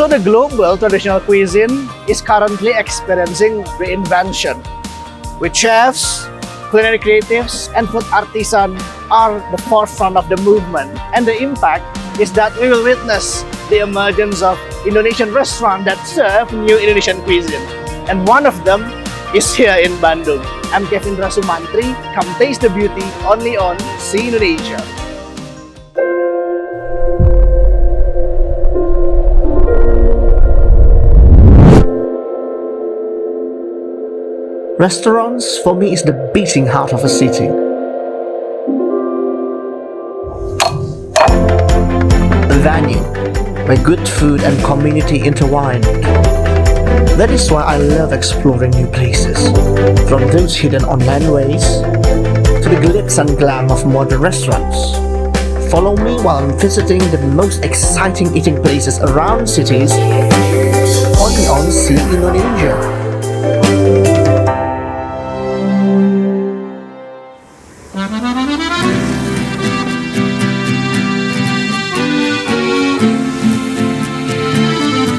So the global traditional cuisine is currently experiencing reinvention, with chefs, culinary creatives, and food artisans are the forefront of the movement. And the impact is that we will witness the emergence of Indonesian restaurants that serve new Indonesian cuisine. And one of them is here in Bandung. I'm Kevin Rasumantri. Come taste the beauty only on See Indonesia. Restaurants, for me, is the beating heart of a city. A venue where good food and community intertwine. That is why I love exploring new places, from those hidden on landways to the glitz and glam of modern restaurants. Follow me while I'm visiting the most exciting eating places around cities, only on See Indonesia.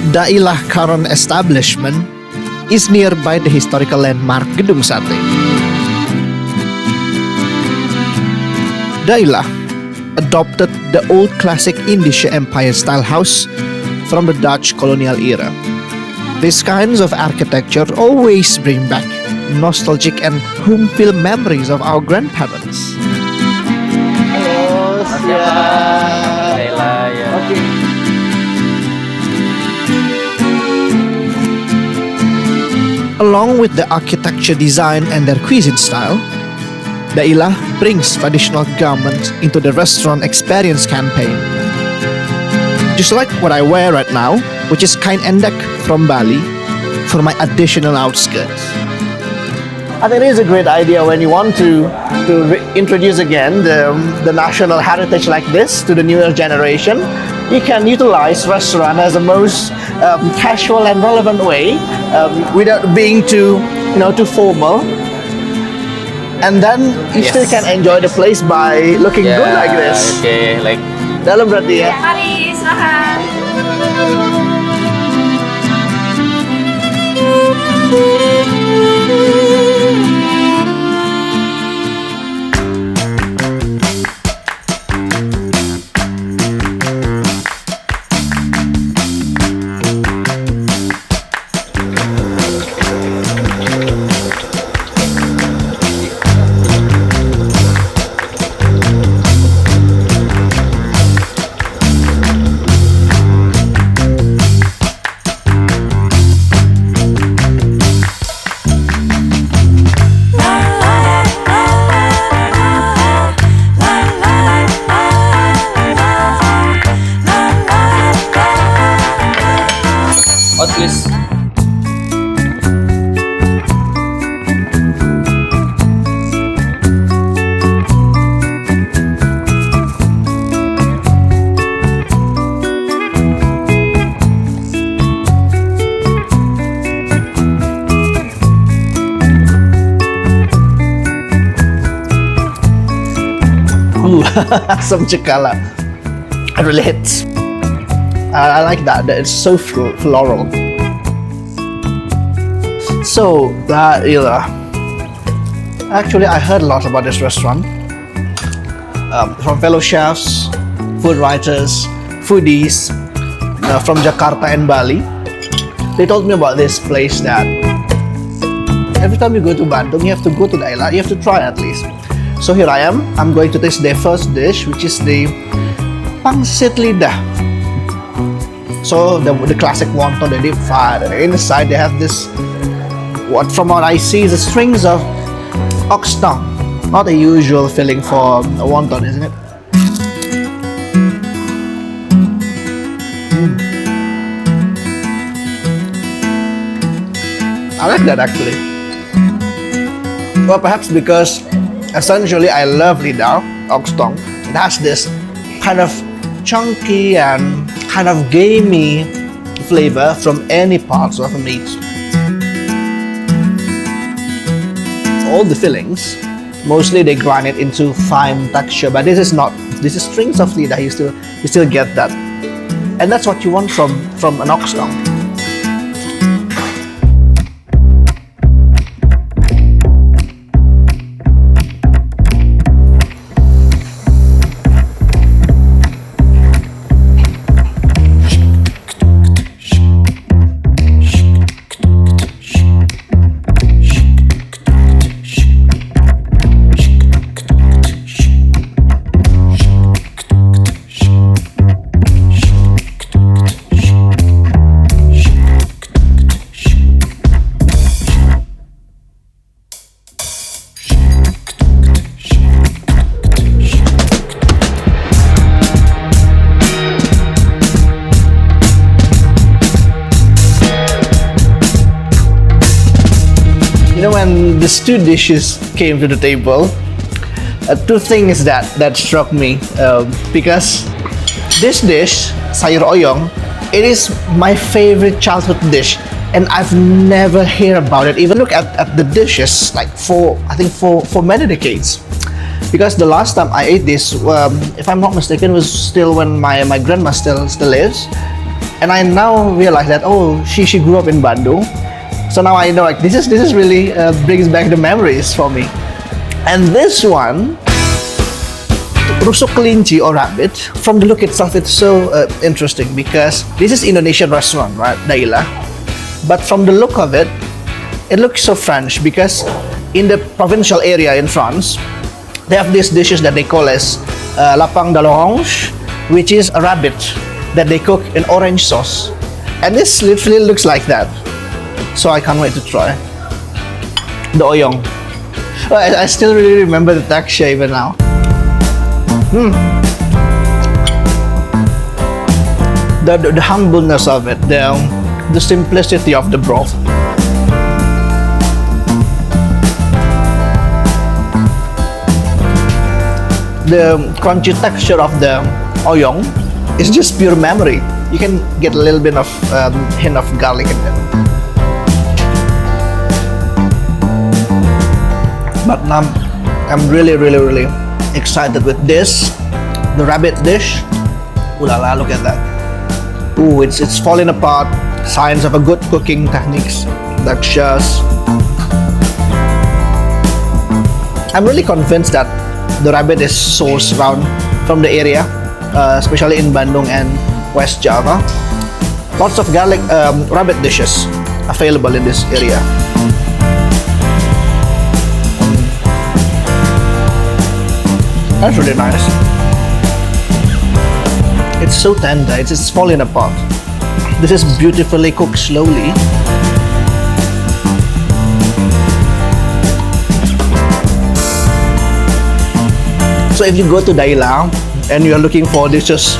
Dailah current establishment is nearby the historical landmark Gedung Sate. Dailah adopted the old classic Indonesian Empire-style house from the Dutch colonial era. These kinds of architecture always bring back nostalgic and home-feel memories of our grandparents. Halo, siap. Dailah, ya. Okay. Along with the architecture design and their cuisine style, Dailah brings traditional garments into the restaurant experience campaign. Just like what I wear right now, which is kain endek from Bali, for my additional outskirts. I think it is a great idea when you want to introduce again the national heritage like this to the newer generation. You can utilize restaurant as the most casual and relevant way, without being too formal. And then you still can enjoy the place by looking good like this. Okay, like Dalam berarti ya. Mari, silakan. hot please. Asam cekala. It really hits. I like that it's so floral. So, Dailah. Actually, I heard a lot about this restaurant from fellow chefs, food writers, foodies from Jakarta and Bali. They told me about this place that every time you go to Bandung, you have to go to Dailah. You have to try at least. So here I am. I'm going to taste their first dish, which is the pangsit lidah. So the classic wanton, they deep fried, and inside they have this, from what I see, is the strings of ox tongue. Not a usual filling for a wonton, isn't it? I like that actually. Well, perhaps because essentially I love lidah, ox tongue. It has this kind of chunky and kind of gamey flavor from any parts of a meat. All the fillings, mostly they grind it into fine texture, but this is not. This is strings of lidah. You still get that And that's what you want from an ox tongue. You know, when these two dishes came to the table, two things that struck me because this dish, sayur oyong, it is my favorite childhood dish, and I've never heard about it. Even look at the dishes like for many decades. Because the last time I ate this, if I'm not mistaken, was still when my grandma still lives, and I now realize that she grew up in Bandung. So now I know, like, this is really brings back the memories for me. And this one, rusuk kelinci or rabbit, from the look itself, it's so interesting because this is Indonesian restaurant, right, Dailah. But from the look of it, it looks so French because in the provincial area in France, they have these dishes that they call as lapang d'orange, which is a rabbit that they cook in orange sauce. And this literally looks like that. So I can't wait to try the oyong. I still really remember the texture even now. The humbleness of it, the simplicity of the broth. The crunchy texture of the oyong is just pure memory. You can get a little bit of hint of garlic in there. But now I'm really excited with this, the rabbit dish. Ooh la la, look at that. Ooh, it's falling apart. Signs of a good cooking techniques, textures. I'm really convinced that the rabbit is sourced from the area, especially in Bandung and West Java. Lots of garlic rabbit dishes available in this area. That's really nice. It's so tender, it's falling apart. This is beautifully cooked slowly. So if you go to Dailah and you are looking for dishes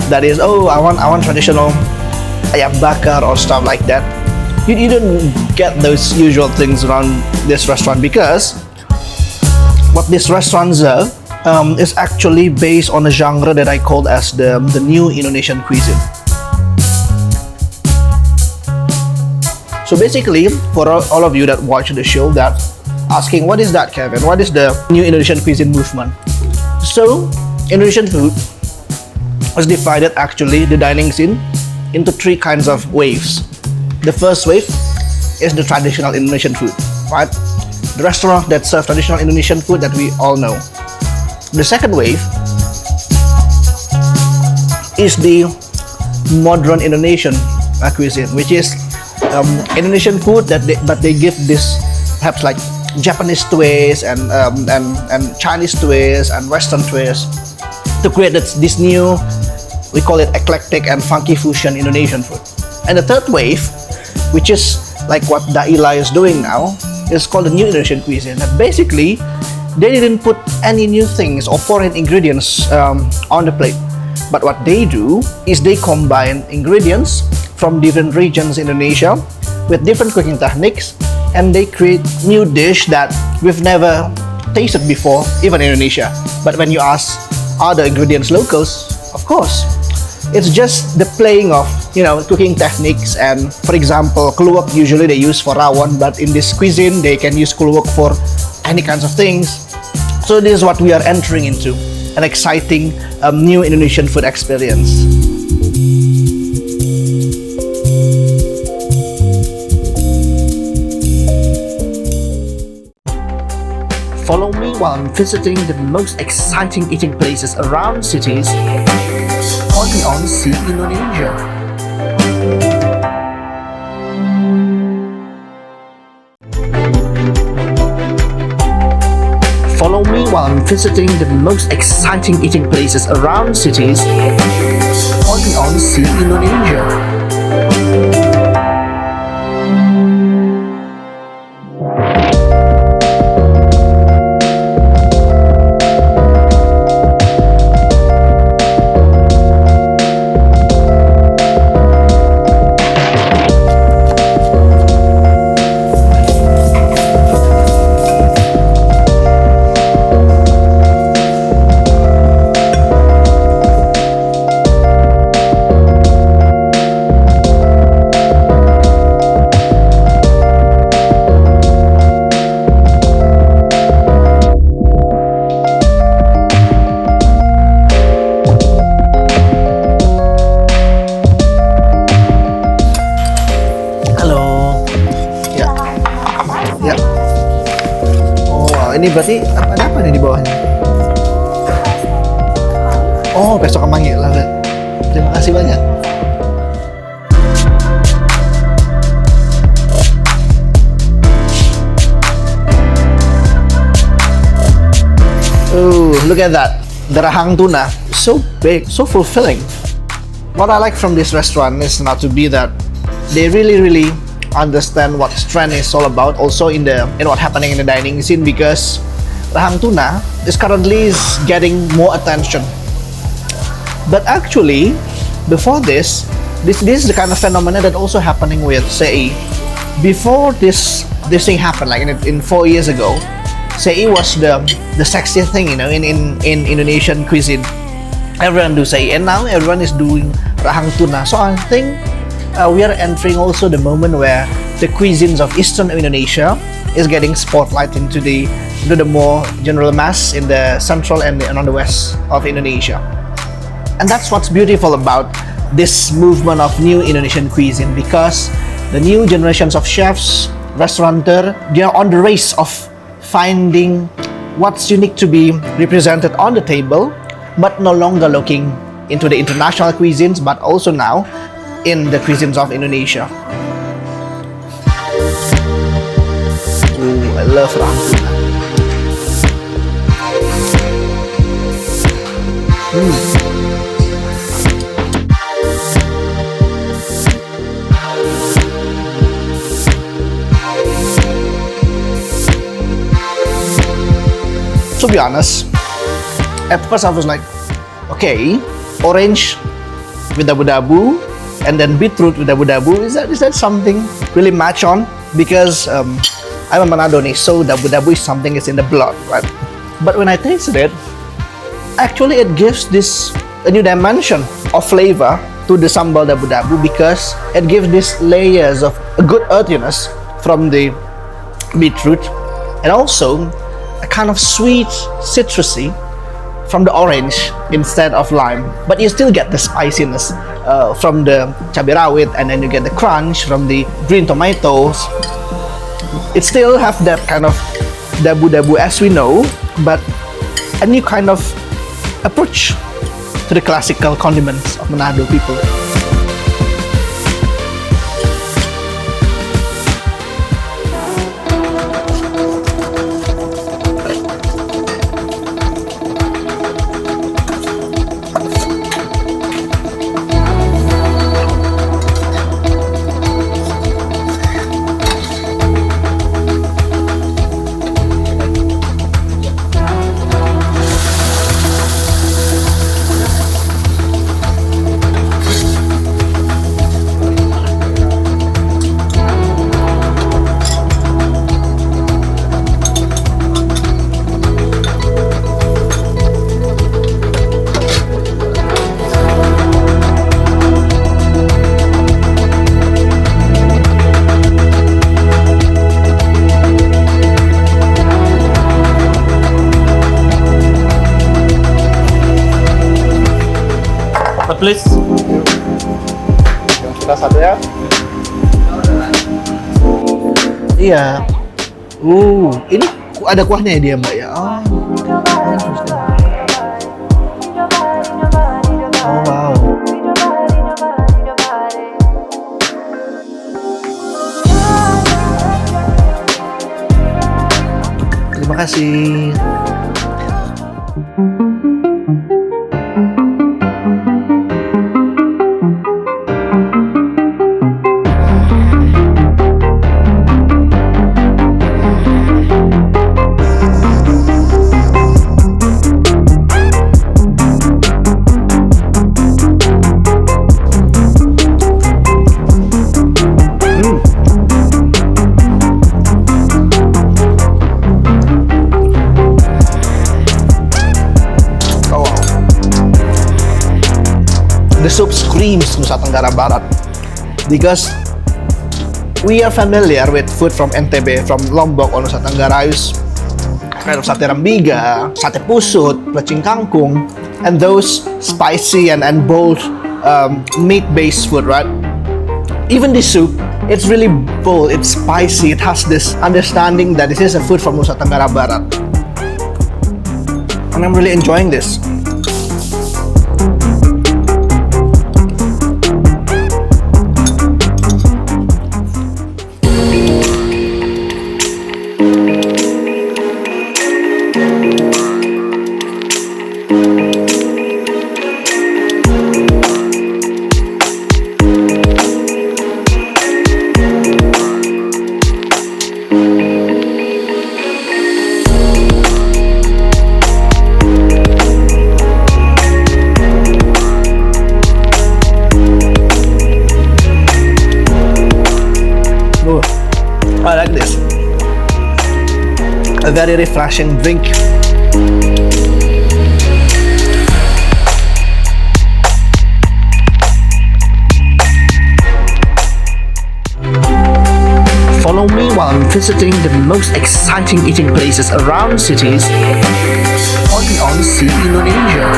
that is, I want traditional ayam bakar or stuff like that, you don't get those usual things around this restaurant because what this restaurant serves is actually based on a genre that I call as the new Indonesian cuisine. So basically, for all of you that watch the show, that asking, what is that, Kevin? What is the new Indonesian cuisine movement? So, Indonesian food was divided, actually, the dining scene, into three kinds of waves. The first wave is the traditional Indonesian food, right? The restaurant that serve traditional Indonesian food that we all know. The second wave is the modern Indonesian cuisine, which is Indonesian food but they give this perhaps like Japanese twist and Chinese twist and Western twist to create this new, we call it eclectic and funky fusion Indonesian food. And the third wave, which is like what Dailah is doing now, is called the new Indonesian cuisine. And basically, they didn't put any new things or foreign ingredients on the plate. But what they do is they combine ingredients from different regions in Indonesia with different cooking techniques, and they create new dish that we've never tasted before, even in Indonesia. But when you ask, are the ingredients locals? Of course. It's just the playing of, cooking techniques. And for example, kluwak usually they use for rawon, but in this cuisine they can use kluwak for any kinds of things. So this is what we are entering into, an exciting new Indonesian food experience. Follow me while I'm visiting the most exciting eating places around cities only on Sea Indonesia. Follow me while I'm visiting the most exciting eating places around cities only on Sea Indonesia. Ini berarti ada apa nih di bawahnya? Oh, pesto kemangi lah. Terima kasih banyak. Oh, look at that. The rahang tuna. So big, so fulfilling. What I like from this restaurant is not to be that they really understand what trend is all about, also in what happening in the dining scene, because rahang tuna is currently getting more attention. But actually, before this is the kind of phenomena that also happening with sei. Before this thing happened, like in 4 years ago, sei was the sexy thing, in Indonesian cuisine. Everyone do sei, and now everyone is doing rahang tuna. So I think we are entering also the moment where the cuisines of Eastern Indonesia is getting spotlight into the more general mass in the central and on the west of Indonesia. And that's what's beautiful about this movement of new Indonesian cuisine, because the new generations of chefs, restaurateurs, they are on the race of finding what's unique to be represented on the table, but no longer looking into the international cuisines, but also now in the cuisines of Indonesia. Ooh, I love rahang tuna. To be honest, at first I was like, okay, orange with dabu-dabu, and then beetroot with dabu-dabu, is that something really match on? Because I'm a Manado, so dabu-dabu is something that's in the blood, right? But when I tasted it, actually it gives this a new dimension of flavor to the sambal dabu-dabu, because it gives these layers of a good earthiness from the beetroot, and also a kind of sweet citrusy from the orange instead of lime, but you still get the spiciness from the cabai rawit, and then you get the crunch from the green tomatoes. It still have that kind of dabu-dabu as we know, but a new kind of approach to the classical condiments of Manado people. Please. Kita satu ya. Iya. Ini ada kuahnya ya dia Mbak ya. Oh. Oh wow. Terima kasih. The soup screams Nusa Tenggara Barat because we are familiar with food from NTB, from Lombok or Nusa Tenggara is kind of sate rambiga, sate pusut, plecing kangkung, and those spicy and bold meat-based food, right? Even the soup, it's really bold, it's spicy, it has this understanding that this is a food from Nusa Tenggara Barat. And I'm really enjoying this. I like this. A very refreshing drink. Follow me while I'm visiting the most exciting eating places around cities on Sea Indonesia.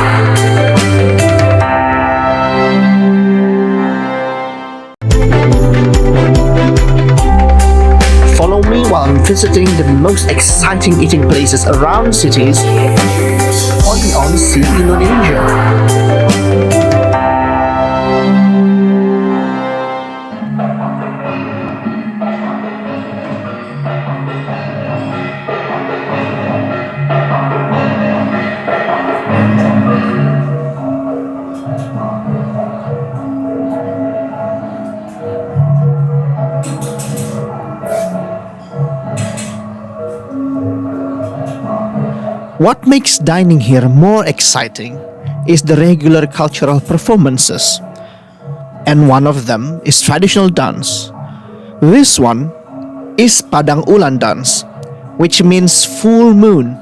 Follow me while I'm visiting the most exciting eating places around cities on Sea Indonesia. What makes dining here more exciting is the regular cultural performances, and one of them is traditional dance. This one is Padang Ulan dance, which means full moon.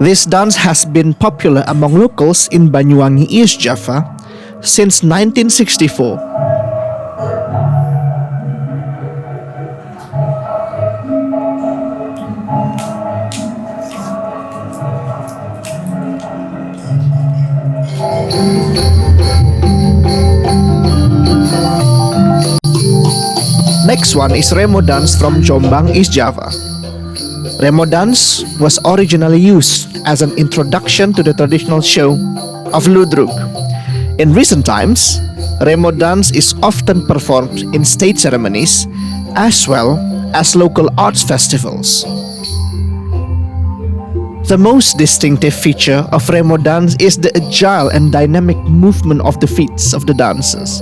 This dance has been popular among locals in Banyuwangi, East Java since 1964. Next one is Remo dance from Jombang, East Java. Remo dance was originally used as an introduction to the traditional show of Ludruk. In recent times, Remo dance is often performed in state ceremonies as well as local arts festivals. The most distinctive feature of Remo dance is the agile and dynamic movement of the feet of the dancers.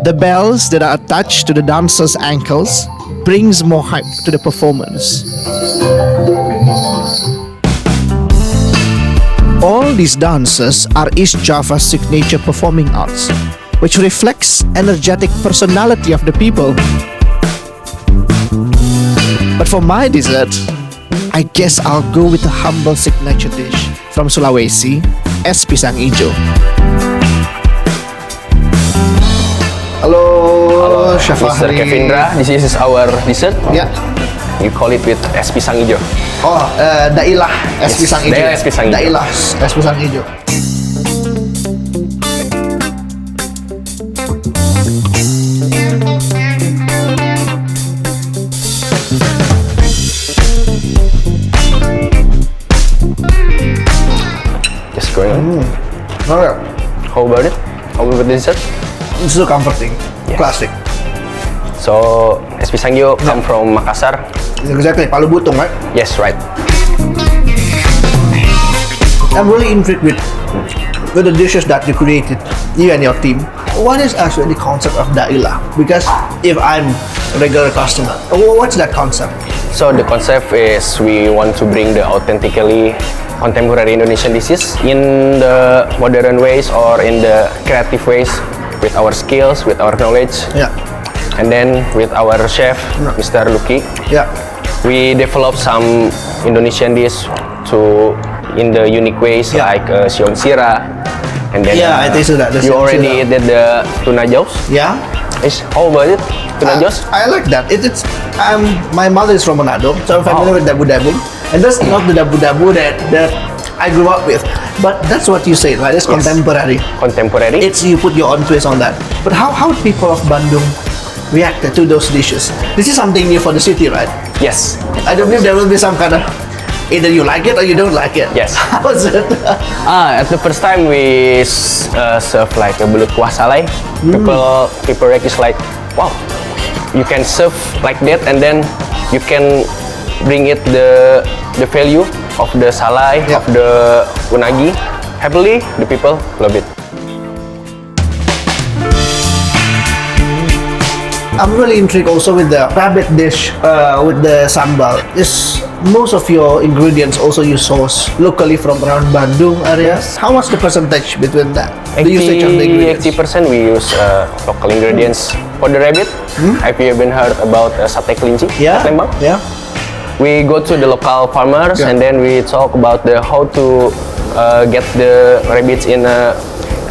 The bells that are attached to the dancers' ankles brings more hype to the performance. All these dances are East Java's signature performing arts, which reflects energetic personality of the people. But for my dessert, I guess I'll go with a humble signature dish from Sulawesi, es pisang ijo. Hello, Chef Mr. Fahri. Kevindra, this is our dessert. Yeah. You call it with es pisang hijau. Oh, Dailah es Yes, pisang ijo. Dailah es pisang ijo. Dailah es pisang ijo. dessert. It's so comforting. Yes. Classic. So es pisang hijau come from Makassar. Exactly. Palu Butung, right? Yes, right. I'm really intrigued with the dishes that you created, you and your team. What is actually the concept of Dailah? Because if I'm a regular customer, what's that concept? So the concept is we want to bring the authentically contemporary Indonesian dishes in the modern ways or in the creative ways with our skills, with our knowledge. Yeah. And then with our chef, Mr. Lucky, Yeah. we develop some Indonesian dish to in the unique ways Yeah. like siong sira. And then Yeah, I tasted that, the you siong already sira. did the tuna jaws. Yeah. How about it? Tuna jaws? I like that. It's my mother is from Manado, so I'm familiar with dabu-dabu. And that's not the dabu-dabu that I grew up with. But that's what you say, right? It's Yes. contemporary. Contemporary. It's you put your own twist on that. But how people of Bandung reacted to those dishes? This is something new for the city, right? Yes. I don't believe there will be some kind of either you like it or you don't like it. Yes. How's it? At the first time we serve like a belut kuah salai. People react is like, wow, you can serve like that and then you can bring it the value of the salai, Yeah. of the unagi. Happily, the people love it. I'm really intrigued also with the rabbit dish with the sambal. Is most of your ingredients also you source locally from around Bandung areas? How much the percentage between that? The usage of the ingredients? 80% we use local ingredients. For the rabbit, have you even heard about sate kelinci? Yeah. Lembang? Yeah. We go to the local farmers Yeah. and then we talk about how to get the rabbits in a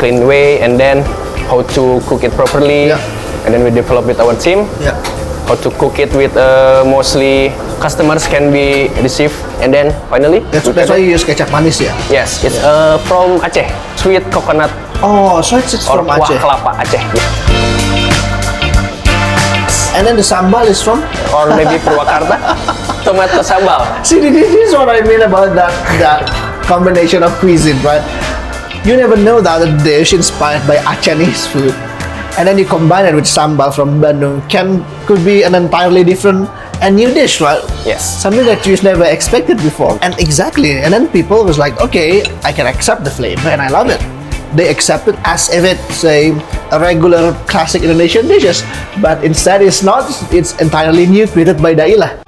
clean way and then how to cook it properly. Yeah. And then we develop with our team Yeah. how to cook it with mostly customers can be received and then finally That's why you use kecap manis, yeah. yes, it's from Aceh, sweet coconut Oh, so it's or from kuah Aceh. kelapa Aceh, And then the sambal is from? or maybe Purwakarta, tomato sambal. See, this is what I mean about that combination of cuisine, right? You never know that a dish inspired by Acehese food, and then you combine it with sambal from Bandung could be an entirely different and new dish, right? Yes. Something that you never expected before. And exactly, and then people was like, okay, I can accept the flavor and I love it. They accept it as if it's a regular classic Indonesian dishes, but instead it's not. It's entirely new, created by Dailah.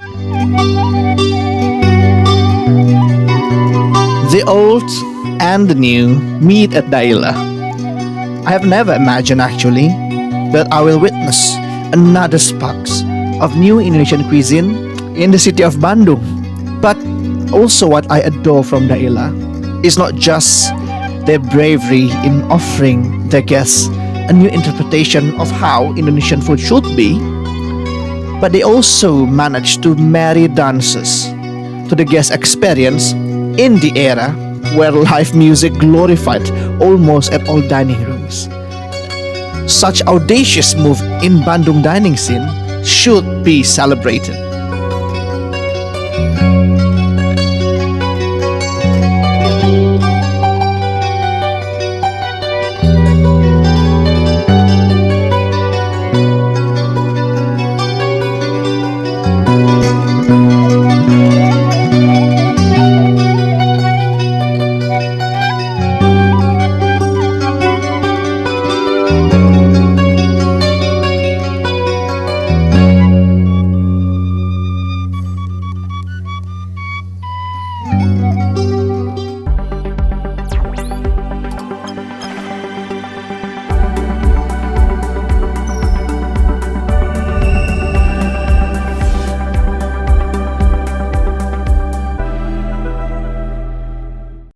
The old and the new meet at Dailah. I have never imagined actually that I will witness another sparks of new Indonesian cuisine in the city of Bandung. But also what I adore from Dailah is not just their bravery in offering their guests a new interpretation of how Indonesian food should be, but they also manage to marry dances to the guest experience in the era where live music glorified almost at all dining rooms. Such audacious move in Bandung dining scene should be celebrated.